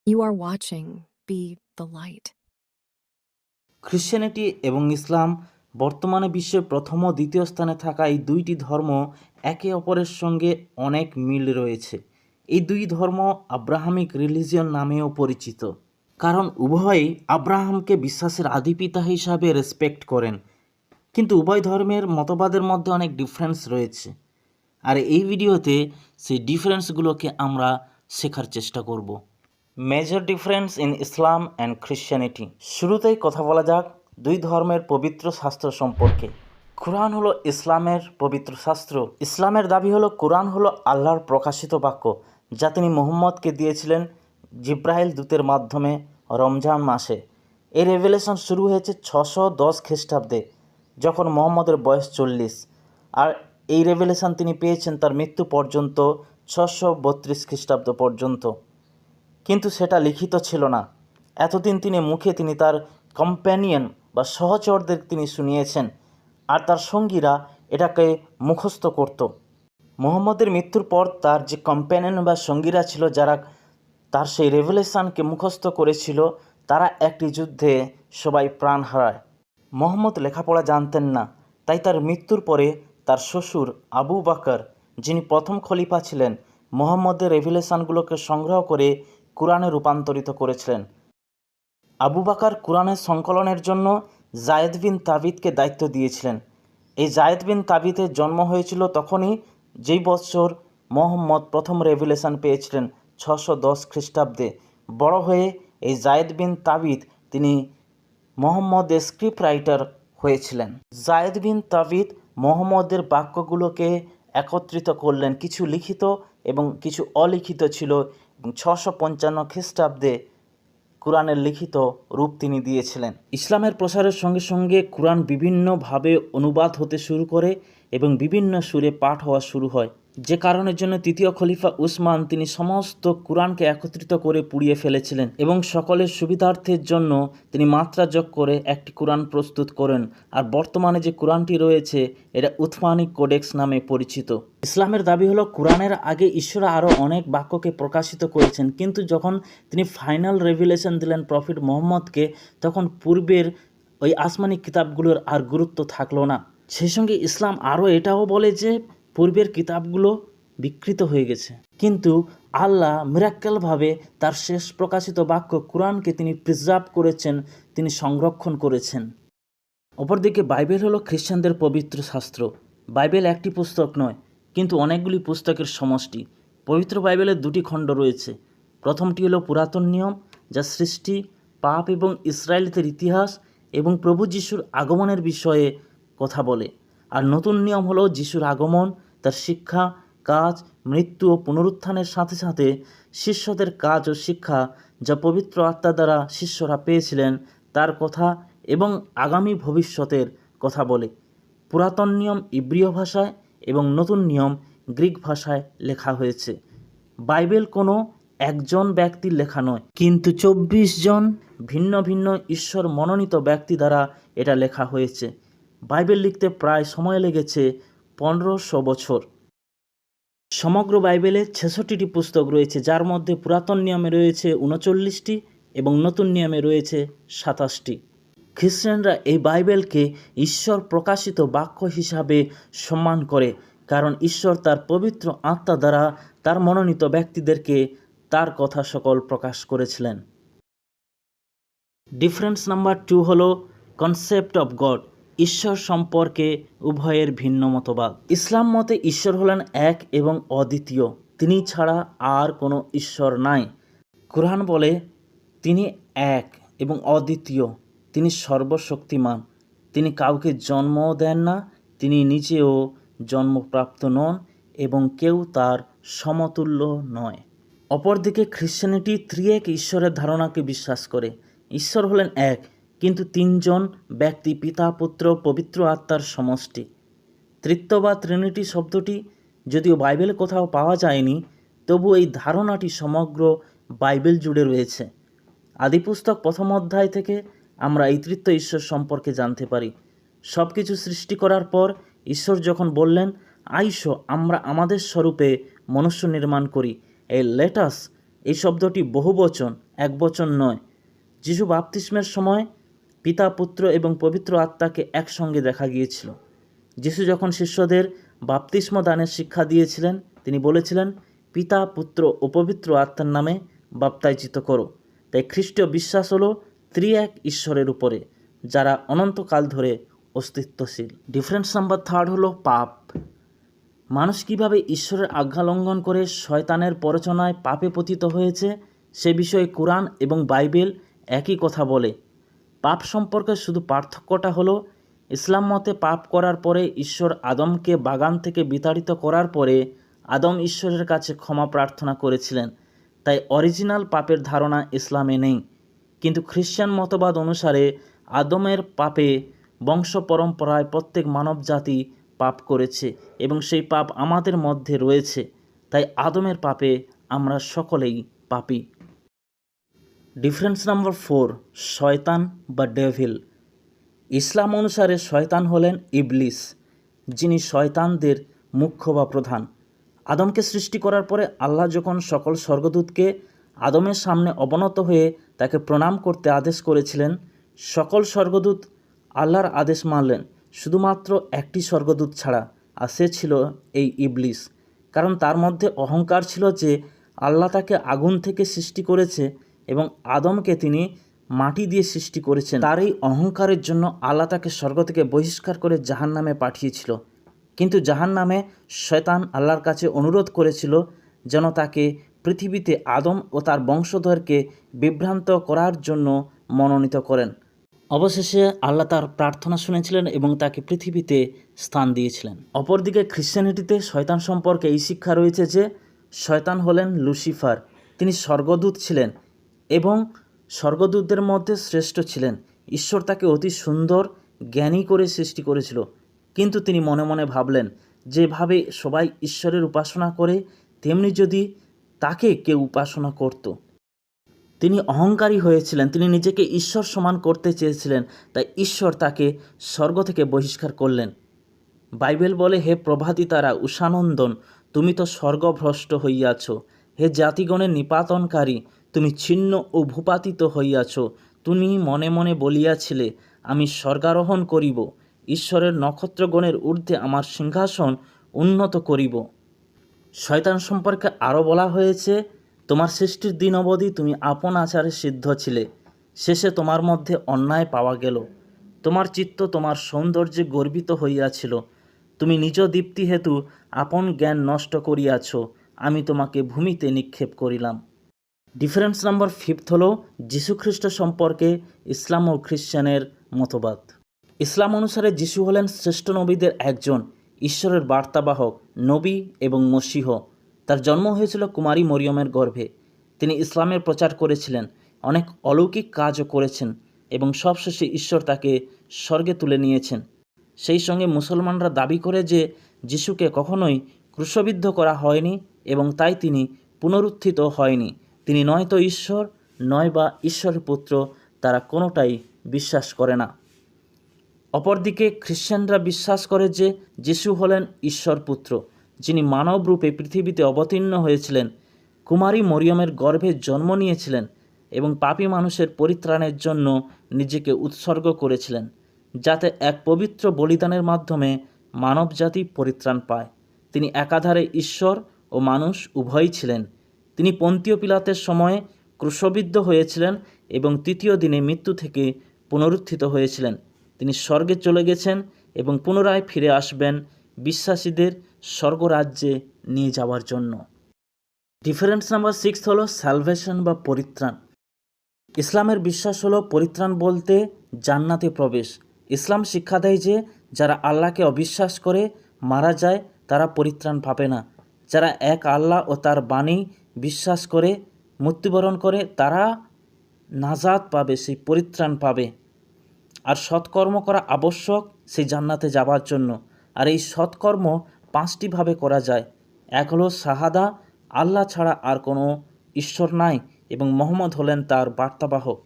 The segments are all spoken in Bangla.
You are watching Be the Light. খ্রিশ্চানিটি এবং ইসলাম বর্তমানে বিশ্বের প্রথম ও দ্বিতীয় স্থানে থাকা এই দুইটি ধর্ম একে অপরের সঙ্গে অনেক মিল রয়েছে। এই দুই ধর্ম আব্রাহামিক রিলিজিয়ন নামেও পরিচিত, কারণ উভয়ই আব্রাহামকে বিশ্বাসের আদিপিতা হিসাবে রেসপেক্ট করেন। কিন্তু উভয় ধর্মের মতবাদের মধ্যে অনেক ডিফারেন্স রয়েছে, আর এই ভিডিওতে সেই ডিফারেন্সগুলোকে আমরা শেখার চেষ্টা করব। Major difference in Islam and Christianity. শুরুতেই কথা বলা যাক দুই ধর্মের পবিত্র শাস্ত্র সম্পর্কে। কুরআন হলো ইসলামের পবিত্র শাস্ত্র। ইসলামের দাবি হলো কুরআন হলো আল্লাহর প্রকাশিত বাক্য, যা তিনি মুহাম্মদকে দিয়েছিলেন জিব্রাইল দূতের মাধ্যমে রমজান মাসে। এই রেভেলেশন শুরু হয়েছে 610 খ্রিস্টাব্দে, যখন মুহাম্মদের বয়স 40, আর এই রেভেলেশন তিনি পেয়েছেন তার মৃত্যু পর্যন্ত 632 খ্রিস্টাব্দ পর্যন্ত। কিন্তু সেটা লিখিত ছিল না। এতদিন তিনি তার কম্প্যানিয়ন বা সহচরদের তিনি শুনিয়েছেন, আর তার সঙ্গীরা এটাকে মুখস্থ করত। মুহাম্মদের মৃত্যুর পর তার যে কম্প্যানিয়ন বা সঙ্গীরা ছিল, যারা তার সেই রেভেলেশনকে মুখস্থ করেছিল, তারা একটি যুদ্ধে সবাই প্রাণ হারায়। মুহাম্মদ লেখাপড়া জানতেন না, তাই তার মৃত্যুর পরে তার শ্বশুর আবু বকর, যিনি প্রথম খলিফা ছিলেন, মুহাম্মদের রেভেলেশনগুলোকে সংগ্রহ করে কুরআনে রূপান্তরিত করেছিলেন। আবু বকর কুরআনের সংকলনের জন্য যায়েদ বিন তাবিতকে দায়িত্ব দিয়েছিলেন। এই যায়েদ বিন তাবিতের জন্ম হয়েছিল তখনই যেই বছর মুহাম্মদ প্রথম রেভেলেশন পেয়েছিলেন, 610 খ্রিস্টাব্দে। বড় হয়ে এই যায়েদ বিন তাবিত তিনি মুহাম্মদের স্ক্রিপ্ট রাইটার হয়েছিলেন। যায়েদ বিন তাবিত মুহাম্মদের বাক্যগুলোকে একত্রিত করলেন, কিছু লিখিত এবং কিছু অলিখিত ছিল, এবং 655 খ্রিস্টাব্দে কুরআনের লিখিত রূপ তিনি দিয়েছিলেন। ইসলামের প্রসারের সঙ্গে সঙ্গে কুরআন বিভিন্নভাবে অনুবাদ হতে শুরু করে এবং বিভিন্ন সুরে পাঠ হওয়া শুরু হয়, যে কারণের জন্য তৃতীয় খলিফা উসমান তিনি সমস্ত কুরআনকে একত্রিত করে পুড়িয়ে ফেলেছিলেন এবং সকলের সুবিধার্থের জন্য তিনি মাত্রা যোগ করে একটি কুরআন প্রস্তুত করেন। আর বর্তমানে যে কুরআনটি রয়েছে এটা উথমানি কোডেক্স নামে পরিচিত। ইসলামের দাবি হলো কুরআনের আগে ঈশ্বর আরও অনেক বাক্যকে প্রকাশিত করেছেন, কিন্তু যখন তিনি ফাইনাল রেভিলেশন দিলেন প্রফেট মুহাম্মদকে, তখন পূর্বের ওই আসমানি কিতাবগুলোর আর গুরুত্ব থাকলো না। সেই সঙ্গে ইসলাম আরও এটাও বলে যে পূর্বের কিতাবগুলো বিকৃত হয়ে গেছে, কিন্তু আল্লাহ মিরাক্কেলভাবে তার শেষ প্রকাশিত বাক্য কুরআনকে তিনি প্রিজার্ভ করেছেন, তিনি সংরক্ষণ করেছেন। অপরদিকে বাইবেল হলো খ্রিস্টানদের পবিত্র শাস্ত্র। বাইবেল একটি পুস্তক নয়, কিন্তু অনেকগুলি পুস্তকের সমষ্টি। পবিত্র বাইবেলের দুটি খণ্ড রয়েছে। প্রথমটি হলো পুরাতন নিয়ম, যা সৃষ্টি, পাপ এবং ইসরায়েলিদের ইতিহাস এবং প্রভু যিশুর আগমনের বিষয়ে কথা বলে। আর নতুন নিয়ম হলো যিশুর আগমন, তার শিক্ষা, কাজ, মৃত্যু ও পুনরুত্থানের সাথে সাথে শিষ্যদের কাজ ও শিক্ষা, যা পবিত্র আত্মা দ্বারা শিষ্যরা পেয়েছিলেন, তার কথা এবং আগামী ভবিষ্যতের কথা বলে। পুরাতন নিয়ম ইব্রীয় ভাষায় এবং নতুন নিয়ম গ্রিক ভাষায় লেখা হয়েছে। বাইবেল কোনো একজন ব্যক্তির লেখা নয়, কিন্তু 24 জন ভিন্ন ভিন্ন ঈশ্বর মনোনীত ব্যক্তি দ্বারা এটা লেখা হয়েছে। বাইবেল লিখতে প্রায় সময় লেগেছে 1500 বছর। সমগ্র বাইবেলে 66টি পুস্তক রয়েছে, যার মধ্যে পুরাতন নিয়মে রয়েছে 39টি এবং নতুন নিয়মে রয়েছে 27টি। খ্রিস্টানরা এই বাইবেলকে ঈশ্বর প্রকাশিত বাক্য হিসাবে সম্মান করে, কারণ ঈশ্বর তার পবিত্র আত্মা দ্বারা তার মনোনীত ব্যক্তিদেরকে তার কথা সকল প্রকাশ করেছিলেন। ডিফারেন্স নাম্বার 2 হলো কনসেপ্ট অফ গড। ঈশ্বর সম্পর্কে উভয়ের ভিন্ন মতবাদ। ইসলাম মতে ঈশ্বর হলেন এক এবং অদ্বিতীয়, তিনি ছাড়া আর কোনো ঈশ্বর নাই। কুরআন বলে তিনি এক এবং অদ্বিতীয়, তিনি সর্বশক্তিমান, তিনি কাউকে জন্মও দেন না, তিনি নিজেও জন্মপ্রাপ্ত নন এবং কেউ তার সমতুল্য নয়। অপরদিকে খ্রিশ্চানিটি ত্রিয়েক ঈশ্বরের ধারণাকে বিশ্বাস করে। ঈশ্বর হলেন এক, কিন্তু 3 জন ব্যক্তি, পিতা, পুত্র, পবিত্র আত্মার সমষ্টি। ত্রিত্ব বা ট্রিনিটি শব্দটি যদিও বাইবেলে কোথাও পাওয়া যায়নি, তবু এই ধারণাটি সমগ্র বাইবেল জুড়ে রয়েছে। আদিপুস্তক 1ম অধ্যায় থেকে আমরা এই তৃতীয় ঈশ্বর সম্পর্কে জানতে পারি। সব কিছু সৃষ্টি করার পর ঈশ্বর যখন বললেন, আইসো আমরা আমাদের স্বরূপে মনুষ্য নির্মাণ করি। এই লেটাস এই শব্দটি বহুবচন, একবচন নয়। যিশু বাপ্তিস্মের সময় পিতা, পুত্র এবং পবিত্র আত্মাকে একসঙ্গে দেখা গিয়েছিল। যিশু যখন শিষ্যদের বাপ্তিস্ম দানের শিক্ষা দিয়েছিলেন, তিনি বলেছিলেন, পিতা, পুত্র ও পবিত্র আত্মার নামে বাপ্তাইচিত করো। তাই খ্রিস্টীয় বিশ্বাস হলো ত্রিএক ঈশ্বরের উপরে, যারা অনন্তকাল ধরে অস্তিত্বশীল। ডিফারেন্স নাম্বার 3 হলো পাপ। মানুষ কিভাবে ঈশ্বরের আজ্ঞা লঙ্ঘন করে শয়তানের প্ররোচনায় পাপে পতিত হয়েছে সে বিষয়ে কোরআন এবং বাইবেল একই কথা বলে। পাপ সম্পর্কে শুধু পার্থক্যটা হলো, ইসলাম মতে পাপ করার পরে ঈশ্বর আদমকে বাগান থেকে বিতাড়িত করার পরে আদম ঈশ্বরের কাছে ক্ষমা প্রার্থনা করেছিলেন। তাই অরিজিনাল পাপের ধারণা ইসলামে নেই। কিন্তু খ্রিস্টান মতবাদ অনুসারে আদমের পাপে বংশ পরম্পরায় প্রত্যেক মানব জাতি পাপ করেছে এবং সেই পাপ আমাদের মধ্যে রয়েছে। তাই আদমের পাপে আমরা সকলেই পাপী। ডিফারেন্স নাম্বার 4, শয়তান বা ডেভিল। ইসলাম অনুসারে শয়তান হলেন ইবলিস, যিনি শয়তানদের মুখ্য বা প্রধান। আদমকে সৃষ্টি করার পরে আল্লাহ যখন সকল স্বর্গদূতকে আদমের সামনে অবনত হয়ে তাকে প্রণাম করতে আদেশ করেছিলেন, সকল স্বর্গদূত আল্লাহর আদেশ মানলেন, শুধুমাত্র একটি স্বর্গদূত ছাড়া, আর সে ছিল এই ইবলিস। কারণ তার মধ্যে অহংকার ছিল যে আল্লাহ তাকে আগুন থেকে সৃষ্টি করেছে এবং আদমকে তিনি মাটি দিয়ে সৃষ্টি করেছেন। তার এই অহংকারের জন্য আল্লাহ তাকে স্বর্গ থেকে বহিষ্কার করে জাহান্নামে পাঠিয়েছিল। কিন্তু জাহান্নামে শয়তান আল্লাহর কাছে অনুরোধ করেছিল যেন তাকে পৃথিবীতে আদম ও তার বংশধরকে বিভ্রান্ত করার জন্য মনোনীত করেন। অবশেষে আল্লাহ তার প্রার্থনা শুনেছিলেন এবং তাকে পৃথিবীতে স্থান দিয়েছিলেন। অপরদিকে খ্রিশ্চানিটিতে শয়তান সম্পর্কে এই শিক্ষা রয়েছে যে শয়তান হলেন লুসিফার। তিনি স্বর্গদূত ছিলেন এবং স্বর্গদূতদের মধ্যে শ্রেষ্ঠ ছিলেন। ঈশ্বর তাকে অতি সুন্দর জ্ঞানী করে সৃষ্টি করেছিল। কিন্তু তিনি মনে মনে ভাবলেন, যেভাবে সবাই ঈশ্বরের উপাসনা করে তেমনি যদি তাকে কেউ উপাসনা করত। তিনি অহংকারী হয়েছিলেন, তিনি নিজেকে ঈশ্বর সমান করতে চেয়েছিলেন। তাই ঈশ্বর তাকে স্বর্গ থেকে বহিষ্কার করলেন। বাইবেল বলে, হে প্রভাতী তারা, উষানন্দন, তুমি তো স্বর্গভ্রষ্ট হইয়াছ। হে জাতিগণের নিপাতনকারী, তুমি ছিন্ন ও ভূপাতিত হইয়াছ। তুমি মনে মনে বলিয়াছিলে, আমি স্বর্গারোহণ করিব, ঈশ্বরের নক্ষত্রগণের ঊর্ধ্বে আমার সিংহাসন উন্নত করিব। শয়তান সম্পর্কে আরও বলা হয়েছে, তোমার সৃষ্টির দিন অবধি তুমি আপন আচারে সিদ্ধ ছিলে, শেষে তোমার মধ্যে অন্যায় পাওয়া গেল। তোমার চিত্ত তোমার সৌন্দর্যে গর্বিত হইয়াছিল। তুমি নিজ দীপ্তি হেতু আপন জ্ঞান নষ্ট করিয়াছ, আমি তোমাকে ভূমিতে নিক্ষেপ করিলাম। ডিফারেন্স নাম্বার 5 হলো যীশুখ্রিস্ট সম্পর্কে ইসলাম ও খ্রিস্টানের মতবাদ। ইসলাম অনুসারে যীশু হলেন শ্রেষ্ঠ নবীদের একজন, ঈশ্বরের বার্তাবাহক, নবী এবং মসীহ। তার জন্ম হয়েছিল কুমারী মরিয়মের গর্ভে। তিনি ইসলামের প্রচার করেছিলেন, অনেক অলৌকিক কাজও করেছেন এবং সবশেষে ঈশ্বর তাকে স্বর্গে তুলে নিয়েছেন। সেই সঙ্গে মুসলমানরা দাবি করে যে যীশুকে কখনোই ক্রুশবিদ্ধ করা হয়নি এবং তাই তিনি পুনরুত্থিত হয়নি। তিনি নয়তো ঈশ্বর, নয় বা ঈশ্বরের পুত্র, তারা কোনোটাই বিশ্বাস করে না। অপরদিকে খ্রিশ্চানরা বিশ্বাস করে যে যীশু হলেন ঈশ্বর পুত্র, যিনি মানব রূপে পৃথিবীতে অবতীর্ণ হয়েছিলেন, কুমারী মরিয়মের গর্ভে জন্ম নিয়েছিলেন এবং পাপী মানুষের পরিত্রাণের জন্য নিজেকে উৎসর্গ করেছিলেন, যাতে এক পবিত্র বলিদানের মাধ্যমে মানবজাতি পরিত্রাণ পায়। তিনি একাধারে ঈশ্বর ও মানুষ উভয়ই ছিলেন। তিনি পন্তীয় পিলাতের সময়ে ক্রুশবিদ্ধ হয়েছিলেন এবং তৃতীয় দিনে মৃত্যু থেকে পুনরুত্থিত হয়েছিলেন। তিনি স্বর্গে চলে গেছেন এবং পুনরায় ফিরে আসবেন বিশ্বাসীদের স্বর্গরাজ্যে নিয়ে যাওয়ার জন্য। ডিফারেন্স নাম্বার 6 হলো স্যালভেশন বা পরিত্রাণ। ইসলামের বিশ্বাস হলো পরিত্রাণ বলতে জান্নাতে প্রবেশ। ইসলাম শিক্ষা দেয় যে যারা আল্লাহকে অবিশ্বাস করে মারা যায় তারা পরিত্রাণ পাবে না। যারা এক আল্লাহ ও তার বাণী বিশ্বাস করে মৃত্যুবরণ করে তারা নাজাত পাবে, সেই পরিত্রাণ পাবে। আর সৎকর্ম করা আবশ্যক সেই জান্নাতে যাওয়ার জন্য। আর এই সৎকর্ম 5টি ভাবে করা যায়। এক হলো শাহাদা, আল্লাহ ছাড়া আর কোনো ঈশ্বর নাই এবং মুহাম্মদ হলেন তার বার্তাবাহক।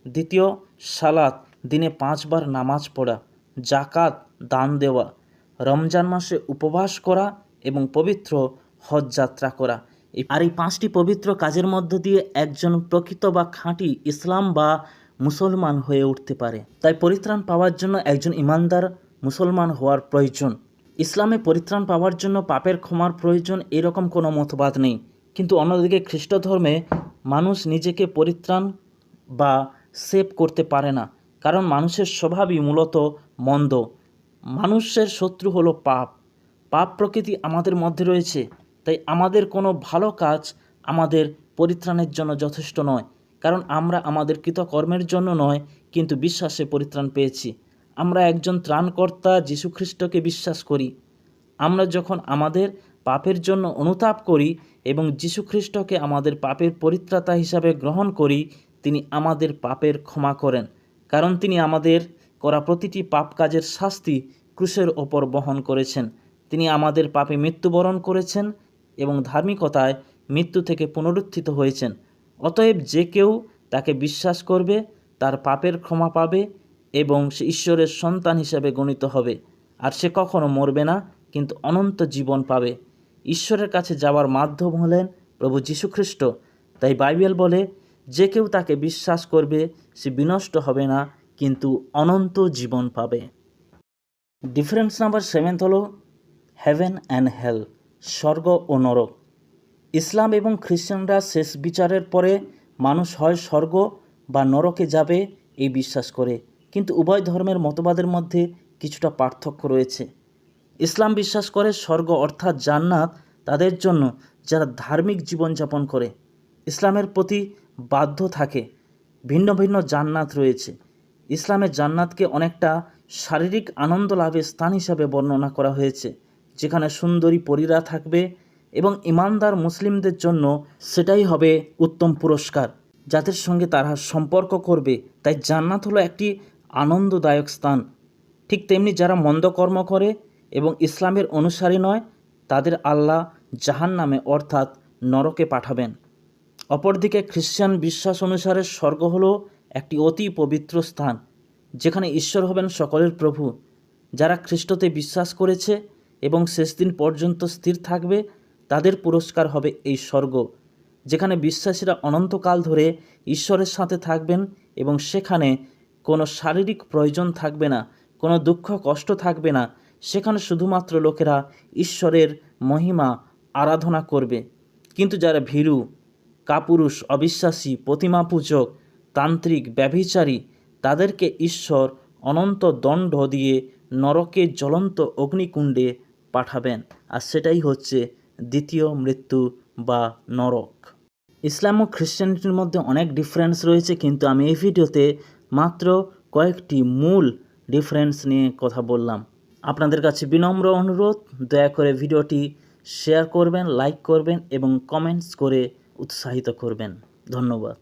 দ্বিতীয়, সালাত, দিনে 5 বার নামাজ পড়া। জাকাত, দান দেওয়া। রমজান মাসে উপবাস করা এবং পবিত্র হজ যাত্রা করা। আর এই 5টি পবিত্র কাজের মধ্য দিয়ে একজন প্রকৃত বা খাঁটি ইসলাম বা মুসলমান হয়ে উঠতে পারে। তাই পরিত্রাণ পাওয়ার জন্য একজন ইমানদার মুসলমান হওয়ার প্রয়োজন। ইসলামে পরিত্রাণ পাওয়ার জন্য পাপের ক্ষমার প্রয়োজন এরকম কোনো মতবাদ নেই। কিন্তু অন্যদিকে খ্রিস্ট ধর্মে মানুষ নিজেকে পরিত্রাণ বা সেভ করতে পারে না, কারণ মানুষের স্বভাবই মূলত মন্দ। মানুষের শত্রু হলো পাপ। পাপ প্রকৃতি আমাদের মধ্যে রয়েছে, তাই আমাদের কোনো ভালো কাজ আমাদের পরিত্রাণের জন্য যথেষ্ট নয়, কারণ আমরা আমাদের কৃতকর্মের জন্য নয় কিন্তু বিশ্বাসে পরিত্রাণ পেয়েছি। আমরা একজন ত্রাণকর্তা যীশু খ্রিস্টকে বিশ্বাস করি। আমরা যখন আমাদের পাপের জন্য অনুতাপ করি এবং যীশু খ্রিস্টকে আমাদের পাপের পরিত্রাতা হিসাবে গ্রহণ করি, তিনি আমাদের পাপের ক্ষমা করেন, কারণ তিনি আমাদের করা প্রতিটি পাপ কাজের শাস্তি ক্রুশের ওপর বহন করেছেন। তিনি আমাদের পাপে মৃত্যুবরণ করেছেন এবং ধার্মিকতায় মৃত্যু থেকে পুনরুত্থিত হয়েছেন। অতএব যে কেউ তাকে বিশ্বাস করবে তার পাপের ক্ষমা পাবে এবং সে ঈশ্বরের সন্তান হিসেবে গণিত হবে। আর সে কখনো মরবে না, কিন্তু অনন্ত জীবন পাবে। ঈশ্বরের কাছে যাওয়ার মাধ্যম হলেন প্রভু যীশু খ্রিস্ট। তাই বাইবেল বলে, যে কেউ তাকে বিশ্বাস করবে সে বিনষ্ট হবে না, কিন্তু অনন্ত জীবন পাবে। ডিফারেন্স নাম্বার 7 হলো হেভেন অ্যান্ড হেল, স্বর্গ ও নরক। ইসলাম এবং খ্রিস্টানরা শেষ বিচারের পরে মানুষ হয় স্বর্গ বা নরকে যাবে এই বিশ্বাস করে, কিন্তু উভয় ধর্মের মতবাদের মধ্যে কিছুটা পার্থক্য রয়েছে। ইসলাম বিশ্বাস করে স্বর্গ অর্থাৎ জান্নাত তাদের জন্য যারা ধার্মিক জীবনযাপন করে, ইসলামের প্রতি বাধ্য থাকে। ভিন্ন ভিন্ন জান্নাত রয়েছে। ইসলামের জান্নাতকে অনেকটা শারীরিক আনন্দ লাভের স্থান হিসাবে বর্ণনা করা হয়েছে, যেখানে সুন্দরী পরীরা থাকবে এবং ইমানদার মুসলিমদের জন্য সেটাই হবে উত্তম পুরস্কার, যাদের সঙ্গে তারা সম্পর্ক করবে। তাই জান্নাত হলো একটি আনন্দদায়ক স্থান। ঠিক তেমনি যারা মন্দ কর্ম করে এবং ইসলামের অনুসারী নয়, তাদের আল্লাহ জাহান্নামে অর্থাৎ নরকে পাঠাবেন। অপরদিকে খ্রিস্টান বিশ্বাস অনুসারে স্বর্গ হলো একটি অতি পবিত্র স্থান, যেখানে ঈশ্বর হবেন সকলের প্রভু। যারা খ্রিস্টতে বিশ্বাস করেছে এবং শেষ দিন পর্যন্ত স্থির থাকবে, তাদের পুরস্কার হবে এই স্বর্গ, যেখানে বিশ্বাসীরা অনন্তকাল ধরে ঈশ্বরের সাথে থাকবেন এবং সেখানে কোনো শারীরিক প্রয়োজন থাকবে না, কোনো দুঃখ কষ্ট থাকবে না। সেখানে শুধুমাত্র লোকেরা ঈশ্বরের মহিমা আরাধনা করবে। কিন্তু যারা ভীরু, কাপুরুষ, অবিশ্বাসী, প্রতিমা পূজক, তান্ত্রিক, ব্যভিচারী, তাদেরকে ঈশ্বর অনন্ত দণ্ড দিয়ে নরকে জ্বলন্ত অগ্নিকুণ্ডে পাঠাবেন, আর সেটাই হচ্ছে দ্বিতীয় মৃত্যু বা নরক। ইসলাম ও খ্রিস্টানিটির মধ্যে অনেক ডিফারেন্স রয়েছে, কিন্তু আমি এই ভিডিওতে মাত্র কয়েকটি মূল ডিফারেন্স নিয়ে কথা বললাম। আপনাদের কাছে বিনম্র অনুরোধ, দয়া করে ভিডিওটি শেয়ার করবেন, লাইক করবেন এবং কমেন্টস করে উৎসাহিত করবেন। ধন্যবাদ।